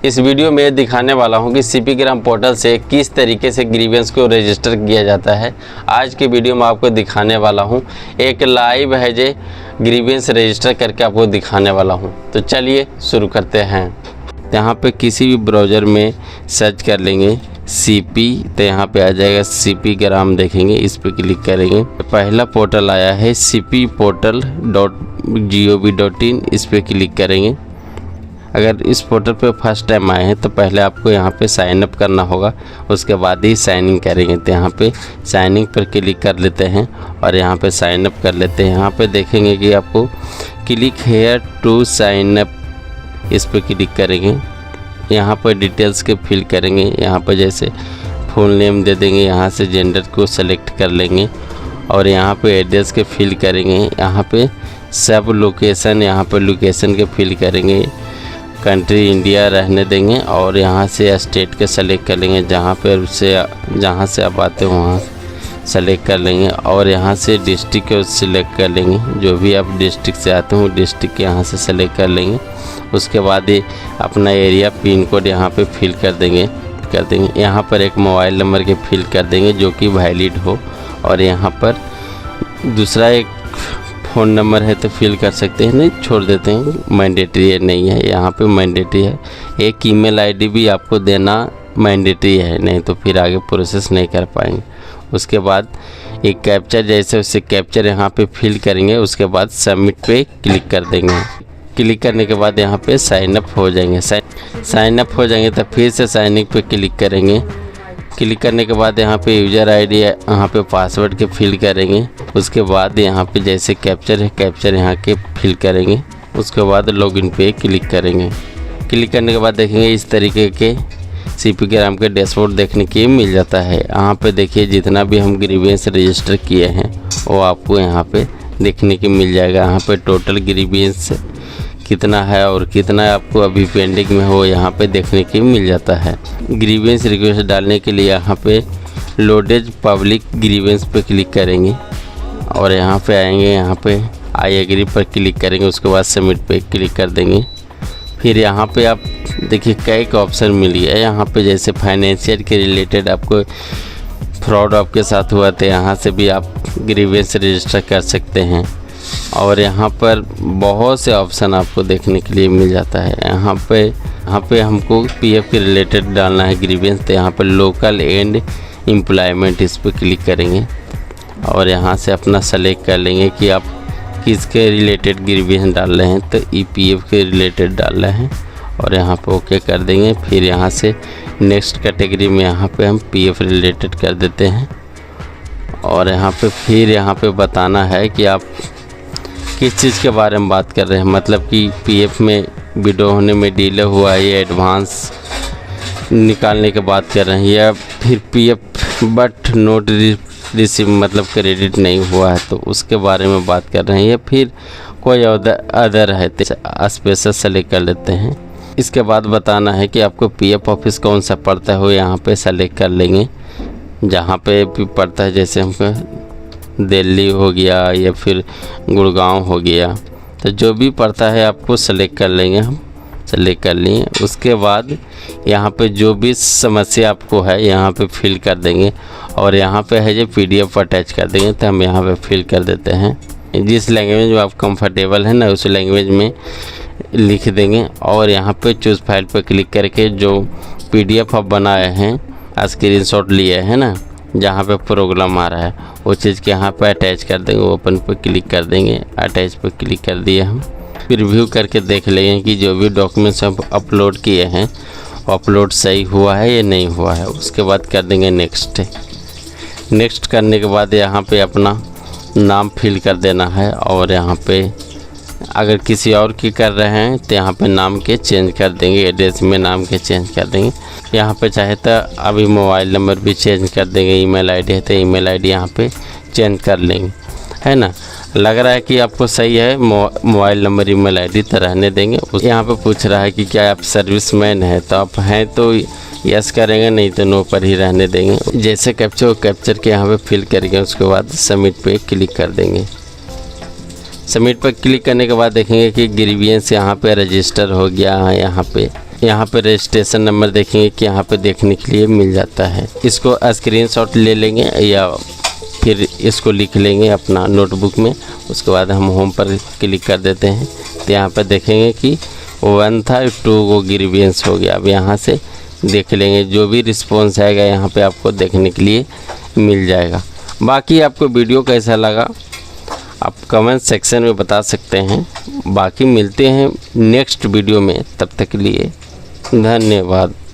इस वीडियो में दिखाने वाला हूं कि सीपी ग्राम पोर्टल से किस तरीके से ग्रीवेंस को रजिस्टर किया जाता है। आज के वीडियो में आपको दिखाने वाला हूं, एक लाइव है जे ग्रीवेंस रजिस्टर करके आपको दिखाने वाला हूं। तो चलिए शुरू करते हैं। यहाँ पे किसी भी ब्राउज़र में सर्च कर लेंगे सीपी, तो यहाँ पे आ जाएगा सीपी ग्राम, देखेंगे इस पर क्लिक करेंगे। पहला पोर्टल आया है cpportal.gov.in, इस पर क्लिक करेंगे। अगर इस पोर्टल पे फर्स्ट टाइम आए हैं तो पहले आपको यहाँ पे साइन अप करना होगा, उसके बाद ही साइन इन करेंगे। तो यहाँ पे साइन इन पर क्लिक कर लेते हैं और यहाँ पे साइन अप कर लेते हैं। यहाँ पे देखेंगे कि आपको click here to sign up, इस पर क्लिक करेंगे। यहाँ पर डिटेल्स के फिल करेंगे। यहाँ पर जैसे फुल नेम दे देंगे, यहाँ से जेंडर को सेलेक्ट कर लेंगे और यहाँ पे एड्रेस के फिल करेंगे। यहाँ पे सब लोकेशन, यहाँ पर लोकेशन के फिल करेंगे। कंट्री इंडिया रहने देंगे और यहाँ से स्टेट के सेलेक्ट कर लेंगे, जहाँ से आप आते हो वहाँ सेलेक्ट कर लेंगे और यहाँ से डिस्ट्रिक्ट को सिलेक्ट कर लेंगे। जो भी आप डिस्ट्रिक्ट से आते हो डिस्ट्रिक्ट यहाँ से सेलेक्ट कर लेंगे। उसके बाद ये अपना एरिया पिन कोड यहाँ पे फिल कर देंगे। यहाँ पर एक मोबाइल नंबर के फिल कर देंगे जो कि वैलिड हो, और यहाँ पर दूसरा एक फ़ोन नंबर है तो फिल कर सकते हैं, नहीं छोड़ देते हैं, मैंडेटरी है नहीं है। यहाँ पे मैंडेटरी है। एक ईमेल आईडी भी आपको देना मैंडेटरी है, नहीं तो फिर आगे प्रोसेस नहीं कर पाएंगे। उसके बाद एक कैप्चर जैसे उससे कैप्चर यहाँ पे फिल करेंगे। उसके बाद सबमिट पे क्लिक कर देंगे। क्लिक करने के बाद यहाँ पे साइन अप हो जाएंगे। साइन अप हो जाएंगे तो फिर से साइन इन पे क्लिक करेंगे। क्लिक करने के बाद यहाँ पे यूज़र आईडी है, यहाँ पे पासवर्ड के फिल करेंगे। उसके बाद यहाँ पे जैसे कैप्चर है, कैप्चर यहाँ के फिल करेंगे। उसके बाद लॉगिन पे क्लिक करेंगे। क्लिक करने के बाद देखेंगे इस तरीके के सीपी ग्राम के डैशबोर्ड देखने के मिल जाता है। यहाँ पे देखिए जितना भी हम ग्रीवेंस रजिस्टर किए हैं वो आपको यहाँ पे देखने के मिल जाएगा। यहाँ पे टोटल ग्रीवेंस कितना है और कितना आपको अभी पेंडिंग में हो यहाँ पे देखने के मिल जाता है। ग्रीवेंस रिक्वेस्ट डालने के लिए यहाँ पे लोडेज पब्लिक ग्रीवेंस पे क्लिक करेंगे और यहाँ पे आएंगे। यहाँ पे आई एग्री पर क्लिक करेंगे। उसके बाद सबमिट पे क्लिक कर देंगे। फिर यहाँ पे आप देखिए कई ऑप्शन मिली है। यहाँ पे जैसे फाइनेंशियल के रिलेटेड आपको फ्रॉड आपके साथ हुआ तो यहाँ से भी आप ग्रीवेंस रजिस्टर कर सकते हैं। और यहाँ पर बहुत से ऑप्शन आपको देखने के लिए मिल जाता है। यहाँ पे हमको पीएफ के रिलेटेड डालना है ग्रीवेंस, तो यहाँ पर लोकल एंड एम्प्लॉयमेंट, इस पर क्लिक करेंगे और यहाँ से अपना सेलेक्ट कर लेंगे कि आप किसके रिलेटेड ग्रीवेंस डाल रहे हैं। तो ईपीएफ के रिलेटेड डाल रहे हैं और यहाँ पे ओके कर देंगे। फिर यहाँ से नेक्स्ट कैटेगरी में यहाँ पे हम पीएफ रिलेटेड कर देते हैं और यहाँ पे बताना है कि आप किस चीज़ के बारे में बात कर रहे हैं, मतलब कि पीएफ में विड्रॉ होने में डिले हुआ है या एडवांस निकालने के बात कर रहे हैं, या फिर पीएफ बट नोट रिसीव मतलब क्रेडिट नहीं हुआ है तो उसके बारे में बात कर रहे हैं, या फिर कोई अदर है तो स्पेशल सेलेक्ट कर लेते हैं। इसके बाद बताना है कि आपको पीएफ ऑफिस कौन सा पड़ता है, वो यहाँ पे सेलेक्ट कर लेंगे। जहाँ पे भी पड़ता है, जैसे हमको दिल्ली हो गया या फिर गुड़गांव हो गया, तो जो भी पड़ता है आपको सेलेक्ट कर लेंगे। हम सेलेक्ट कर लिए। उसके बाद यहाँ पे जो भी समस्या आपको है यहाँ पे फिल कर देंगे और यहाँ पे है जो पीडीएफ अटैच कर देंगे। तो हम यहाँ पे फिल कर देते हैं। जिस लैंग्वेज में आप कंफर्टेबल है ना उस लैंग्वेज में लिख देंगे और यहाँ पे चूज़ फाइल पे क्लिक करके जो पीडीएफ आप बनाए हैं, स्क्रीनशॉट लिए हैं ना, जहाँ पे प्रोग्राम आ रहा है वो चीज़ के यहाँ पे अटैच कर देंगे। ओपन पे क्लिक कर देंगे। अटैच पे क्लिक कर दिए हम। फिर रिव्यू करके देख लेंगे कि जो भी डॉक्यूमेंट्स हम अपलोड किए हैं अपलोड सही हुआ है या नहीं हुआ है। उसके बाद कर देंगे नेक्स्ट करने के बाद यहाँ पे अपना नाम फिल कर देना है और यहाँ पे अगर किसी और की कर रहे हैं तो यहाँ पे नाम के चेंज कर देंगे, एड्रेस में नाम के चेंज कर देंगे। यहाँ पे चाहे तो अभी मोबाइल नंबर भी चेंज कर देंगे। ईमेल आईडी है तो ईमेल आईडी यहाँ पे चेंज कर लेंगे, है ना। लग रहा है कि आपको सही है मोबाइल नंबर ईमेल आईडी तो रहने देंगे। यहाँ पे पूछ रहा है कि क्या आप सर्विसमैन हैं, तो आप हैं तो यस करेंगे, नहीं तो नो पर ही रहने देंगे। जैसे कैप्चर के यहाँ पे फिल करेंगे। उसके बाद सबमिट पे क्लिक कर देंगे। सबमिट पर क्लिक करने के बाद देखेंगे कि ग्रीवेंस यहाँ पे रजिस्टर हो गया है। यहाँ पे यहाँ पे रजिस्ट्रेशन नंबर देखेंगे कि यहाँ पे देखने के लिए मिल जाता है। इसको स्क्रीनशॉट ले लेंगे या फिर इसको लिख लेंगे अपना नोटबुक में। उसके बाद हम होम पर क्लिक कर देते हैं तो यहाँ पे देखेंगे कि 1 था 2 को ग्रीवियंस हो गया। अब यहाँ से देख लेंगे, जो भी रिस्पॉन्स आएगा यहाँ पे आपको देखने के लिए मिल जाएगा। बाकी आपको वीडियो कैसा लगा आप कमेंट सेक्शन में बता सकते हैं। बाकी मिलते हैं नेक्स्ट वीडियो में, तब तक के लिए धन्यवाद।